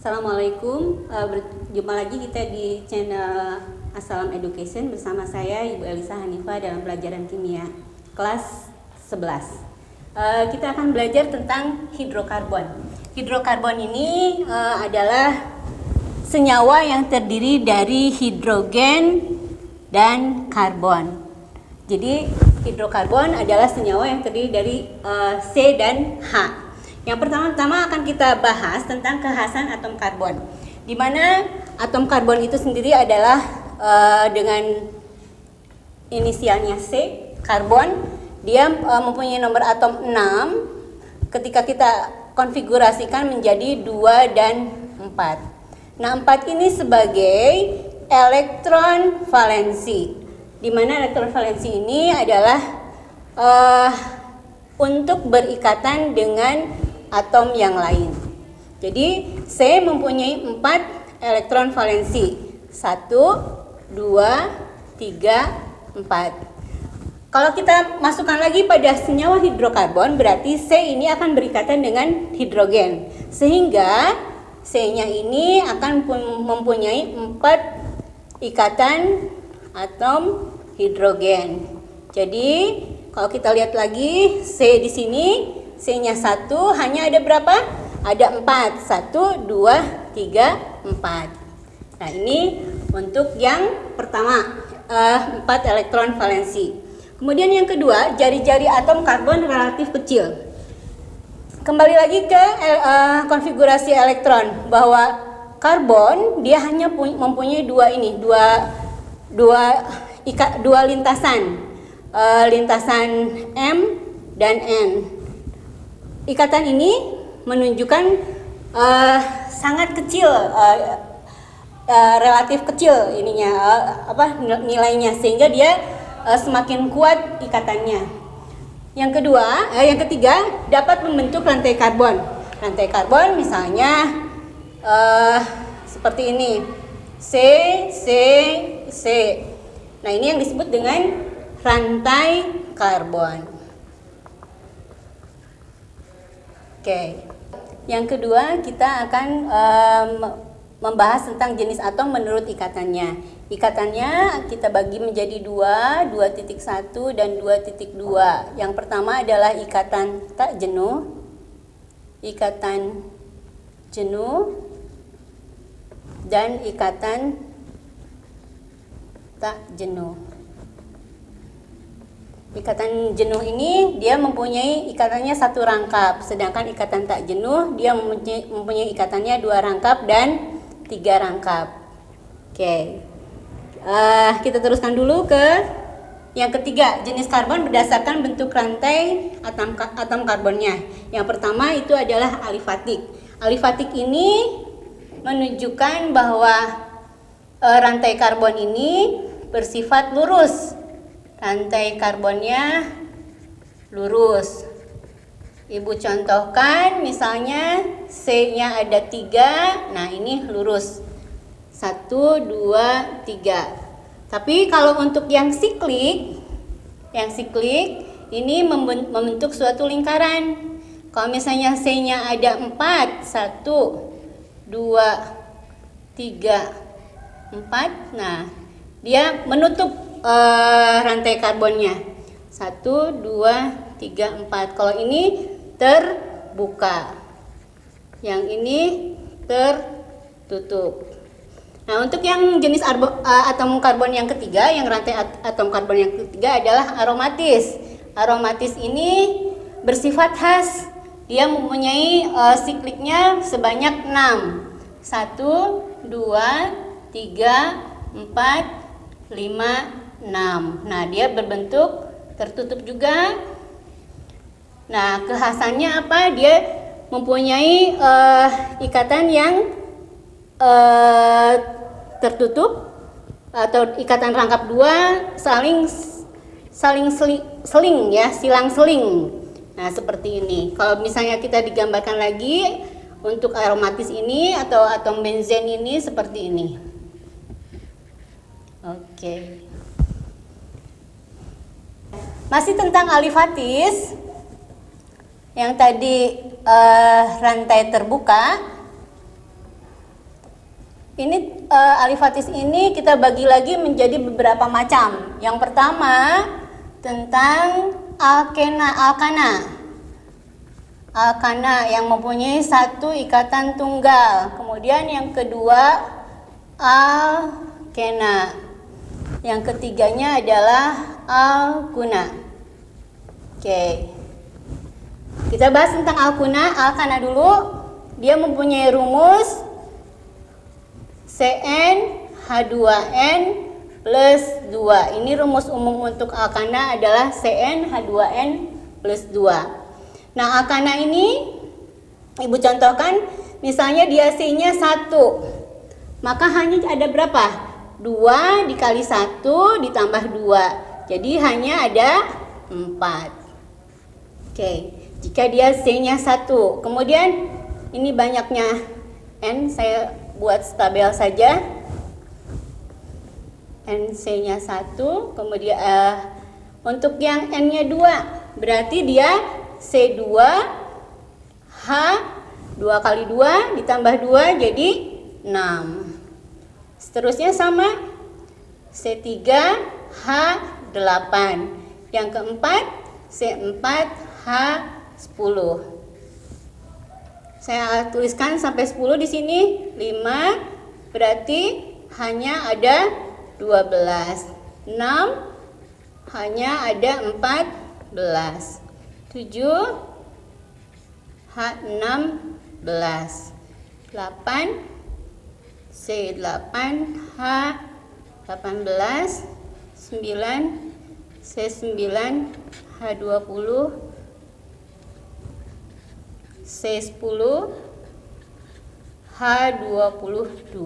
Assalamualaikum, berjumpa lagi kita di channel Assalam Education bersama saya Ibu Elisa Hanifah dalam pelajaran kimia kelas 11. Kita akan belajar tentang hidrokarbon. Hidrokarbon ini adalah senyawa yang terdiri dari hidrogen dan karbon. Jadi hidrokarbon adalah senyawa yang terdiri dari C dan H. Yang pertama-tama akan kita bahas tentang kekhasan atom karbon, di mana atom karbon itu sendiri adalah dengan inisialnya C, karbon. Dia mempunyai nomor atom 6 ketika kita konfigurasikan menjadi 2 dan 4. Nah, 4 ini sebagai elektron valensi, di mana elektron valensi ini adalah untuk berikatan dengan atom yang lain. Jadi C mempunyai 4 elektron valensi. 1, 2, 3, 4. Kalau kita masukkan lagi pada senyawa hidrokarbon, berarti C ini akan berikatan dengan hidrogen. Sehingga C-nya ini akan mempunyai 4 ikatan atom hidrogen. Jadi kalau kita lihat lagi C di sini, C-nya 1 hanya ada berapa? Ada 4. 1, 2, 3, 4. Nah, ini untuk yang pertama, 4 elektron valensi. Kemudian yang kedua, jari-jari atom karbon relatif kecil. Kembali lagi ke konfigurasi elektron, bahwa karbon dia hanya mempunyai dua lintasan, lintasan M dan N. Ikatan ini menunjukkan sangat kecil, relatif kecil ininya, nilainya, sehingga dia semakin kuat ikatannya. Yang ketiga dapat membentuk rantai karbon. Rantai karbon misalnya seperti ini, C, C, C. Nah, ini yang disebut dengan rantai karbon. Oke, yang kedua kita akan membahas tentang jenis atom menurut ikatannya. Ikatannya kita bagi menjadi 2, 2.1 dan 2.2. Yang pertama adalah ikatan tak jenuh, ikatan jenuh, dan ikatan tak jenuh. Ikatan jenuh ini dia mempunyai ikatannya 1 rangkap, sedangkan ikatan tak jenuh dia mempunyai ikatannya 2 rangkap dan 3 rangkap. Oke, kita teruskan dulu ke yang ketiga, jenis karbon berdasarkan bentuk rantai atom karbonnya. Yang pertama itu adalah alifatik. Alifatik ini menunjukkan bahwa rantai karbon ini bersifat lurus. Rantai karbonnya lurus. Ibu contohkan misalnya C-nya ada 3, nah ini lurus. 1, 2, 3. Tapi kalau untuk yang siklik ini membentuk suatu lingkaran. Kalau misalnya C-nya ada 4, 1, 2, 3, 4, nah dia menutup rantai karbonnya. 1, 2, 3, 4. Kalau ini terbuka, yang ini tertutup. Nah, untuk yang jenis atom karbon yang ketiga, yang rantai atom karbon yang ketiga adalah aromatis. Aromatis ini bersifat khas. Dia mempunyai sikliknya sebanyak 6. 1, 2, 3, 4, 5, 6. Nah, dia berbentuk tertutup juga. Nah, kekhasannya apa? Dia mempunyai ikatan yang tertutup atau ikatan rangkap 2 silang seling. Nah, seperti ini. Kalau misalnya kita digambarkan lagi untuk aromatis ini atau atom benzen ini seperti ini. Oke. Masih tentang alifatis, yang tadi rantai terbuka. Ini alifatis ini kita bagi lagi menjadi beberapa macam. Yang pertama tentang alkana yang mempunyai satu ikatan tunggal. Kemudian yang kedua alkena. Yang ketiganya adalah alkuna. Oke. Kita bahas tentang alkana dulu. Dia mempunyai rumus CnH2n plus 2. Ini rumus umum untuk alkana adalah CnH2n plus 2. Nah, alkana ini Ibu contohkan, misalnya dia C-nya 1. Maka hanya ada berapa? 2 dikali 1 ditambah 2. Jadi hanya ada 4. Oke, jika dia C-nya 1. Kemudian ini banyaknya N, saya buat tabel saja. NC-nya 1, kemudian untuk yang N-nya 2, berarti dia C2H 2 kali 2 ditambah 2 jadi 6. Seterusnya sama C3H8. Yang keempat C4H10. Saya tuliskan sampai 10 di sini. 5 berarti hanya ada 12. 6 hanya ada 14. 7 H16. 8 C8H18. 9 C9H20. C10 H22.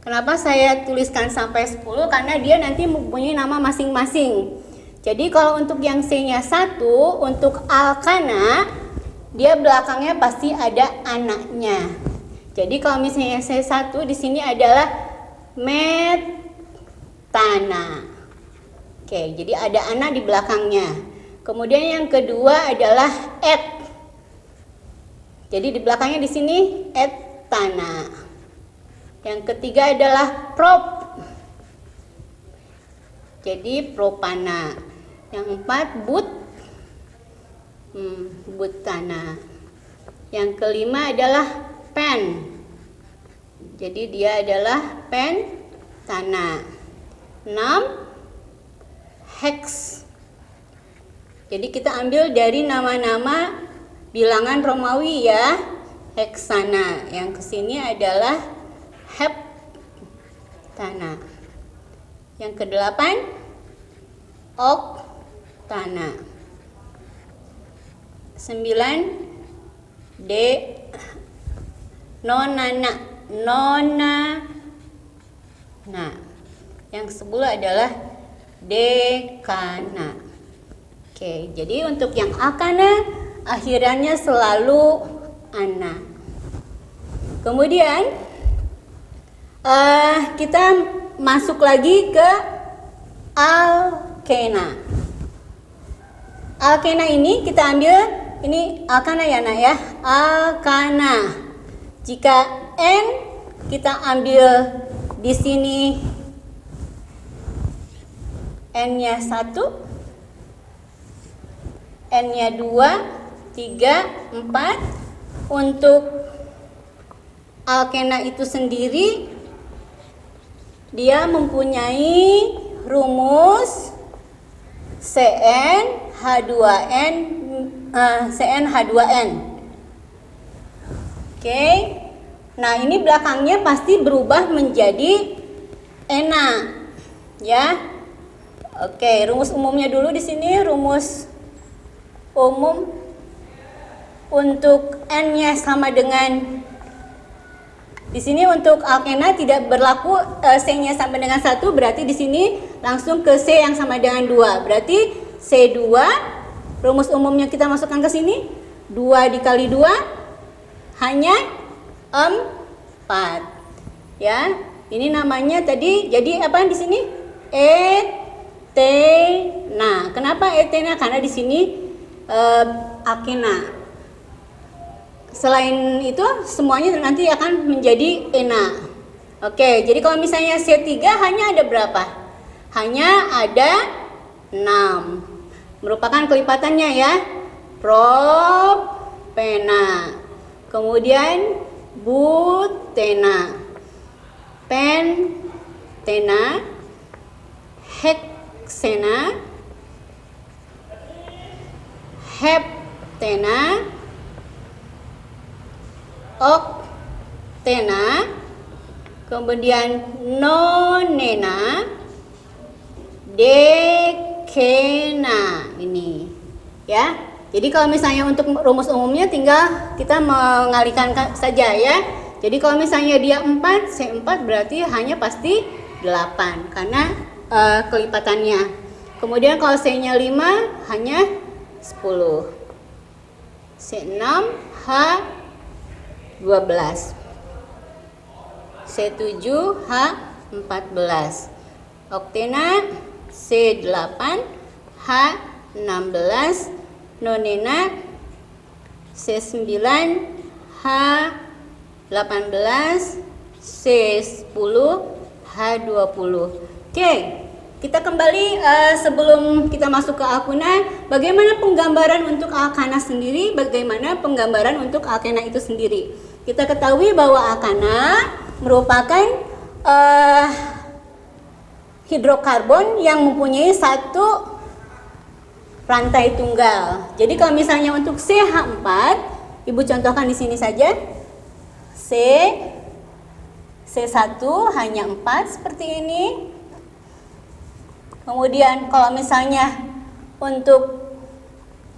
Kenapa saya tuliskan sampai 10? Karena dia nanti mempunyai nama masing-masing. Jadi kalau untuk yang C-nya 1, untuk alkana, dia belakangnya pasti ada anaknya. Jadi kalau misalnya C1 di sini adalah metana. Oke, jadi ada anak di belakangnya. Kemudian yang kedua adalah et. Jadi di belakangnya di sini etana. Yang ketiga adalah prop. Jadi propana. Yang empat butana. Yang kelima adalah pen. Jadi dia adalah pentana. 6 hex. Jadi kita ambil dari nama-nama bilangan Romawi ya, heksana. Yang kesini adalah heptana. Yang kedelapan oktana. 9 nonana. Nah, yang 10 adalah dekana. Oke, jadi untuk yang akana akhirannya selalu ana. Kemudian kita masuk lagi ke alkena. Alkena ini kita ambil, ini alkana ya nak ya, alkana. Jika N kita ambil di sini N-nya 1, N-nya 2, 3, 4. Untuk alkena itu sendiri dia mempunyai rumus CnH2n. Oke. Nah, ini belakangnya pasti berubah menjadi ena. Ya. Oke, rumus umumnya dulu di sini, rumus umum untuk N-nya sama dengan, di sini untuk alkena tidak berlaku C-nya sama dengan 1, berarti di sini langsung ke C yang sama dengan 2. Berarti C2, rumus umumnya kita masukkan ke sini, 2 dikali 2 hanya 4. Ya, ini namanya tadi jadi apa di sini? Etena. Kenapa etena? Karena di sini alkena. Selain itu semuanya nanti akan menjadi ena. Oke, jadi kalau misalnya C3 hanya ada berapa? Hanya ada 6. Merupakan kelipatannya ya. Propena. Kemudian butena. Pentena. Heksena. Heptena. Oktena. Kemudian nonena. Dekena. Ini ya. Jadi kalau misalnya untuk rumus umumnya tinggal kita mengalihkan saja ya. Jadi kalau misalnya dia 4, C4 berarti hanya pasti 8 karena kelipatannya. Kemudian kalau C-nya 5 hanya 10. C6 H12. C7 H14. Oktena C8 H16. Nonena C9 H18. C10 H20. Oke, kita kembali sebelum kita masuk ke alkuna, bagaimana penggambaran untuk alkana sendiri, bagaimana penggambaran untuk alkena itu sendiri. Kita ketahui bahwa alkana merupakan hidrokarbon yang mempunyai satu rantai tunggal. Jadi kalau misalnya untuk CH4, Ibu contohkan di sini saja. C1 hanya 4 seperti ini. Kemudian kalau misalnya untuk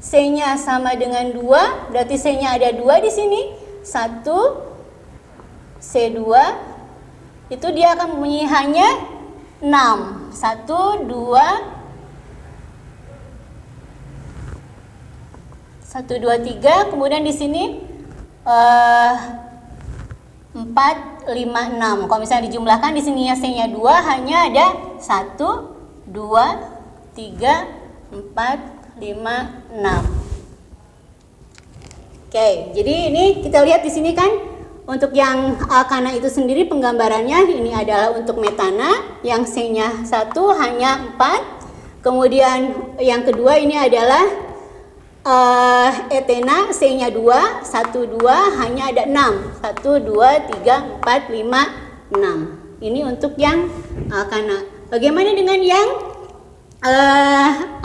C-nya sama dengan 2, berarti C-nya ada 2 di sini. 1 C2 itu dia akan mempunyai hanya 6. 1 2 1 2 3, kemudian di sini 4 5 6. Kalau misalnya dijumlahkan di sini C-nya 2 hanya ada 1 2 3 4 5 6. Oke, jadi ini kita lihat di sini kan untuk yang alkana itu sendiri penggambarannya ini adalah untuk metana yang C-nya 1 hanya 4. Kemudian yang kedua ini adalah etena C-nya 2, 1 2 hanya ada 6. 1 2 3 4 5 6. Ini untuk yang alkana. Bagaimana dengan yang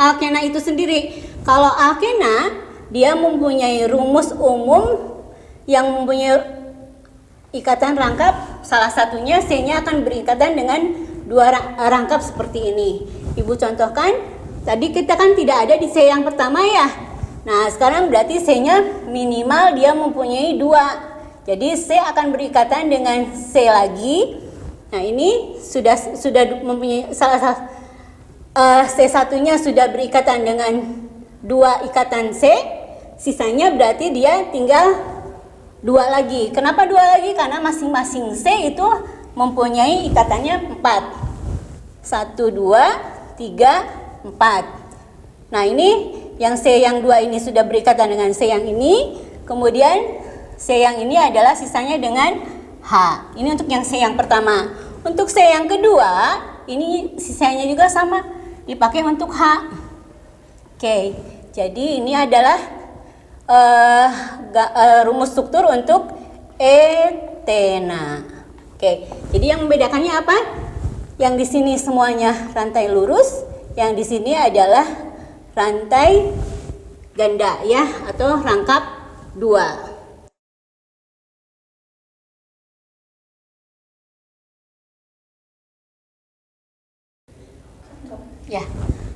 alkena itu sendiri? Kalau alkena dia mempunyai rumus umum yang mempunyai ikatan rangkap, salah satunya C-nya akan berikatan dengan 2 rangkap seperti ini. Ibu contohkan, tadi kita kan tidak ada di C yang pertama ya. Nah, sekarang berarti C-nya minimal dia mempunyai 2. Jadi C akan berikatan dengan C lagi. Nah, ini sudah mempunyai C1-nya sudah berikatan dengan 2 ikatan C. Sisanya berarti dia tinggal 2 lagi. Kenapa 2 lagi? Karena masing-masing C itu mempunyai ikatannya 4. 1 2 3 4. Nah, ini yang C yang 2 ini sudah berikatan dengan C yang ini. Kemudian C yang ini adalah sisanya dengan H. Ini untuk yang C yang pertama. Untuk C yang kedua, ini sisanya juga sama. Dipakai untuk H. Oke, jadi ini adalah rumus struktur untuk etena. Oke, jadi yang membedakannya apa? Yang di sini semuanya rantai lurus. Yang di sini adalah rantai ganda ya, atau rangkap 2. Ya.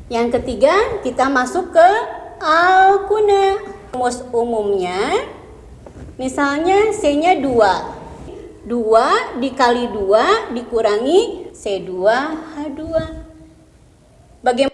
Yang ketiga kita masuk ke alkuna. Rumus umumnya misalnya C-nya 2. 2 dikali 2 dikurangi C2H2. Bagaimana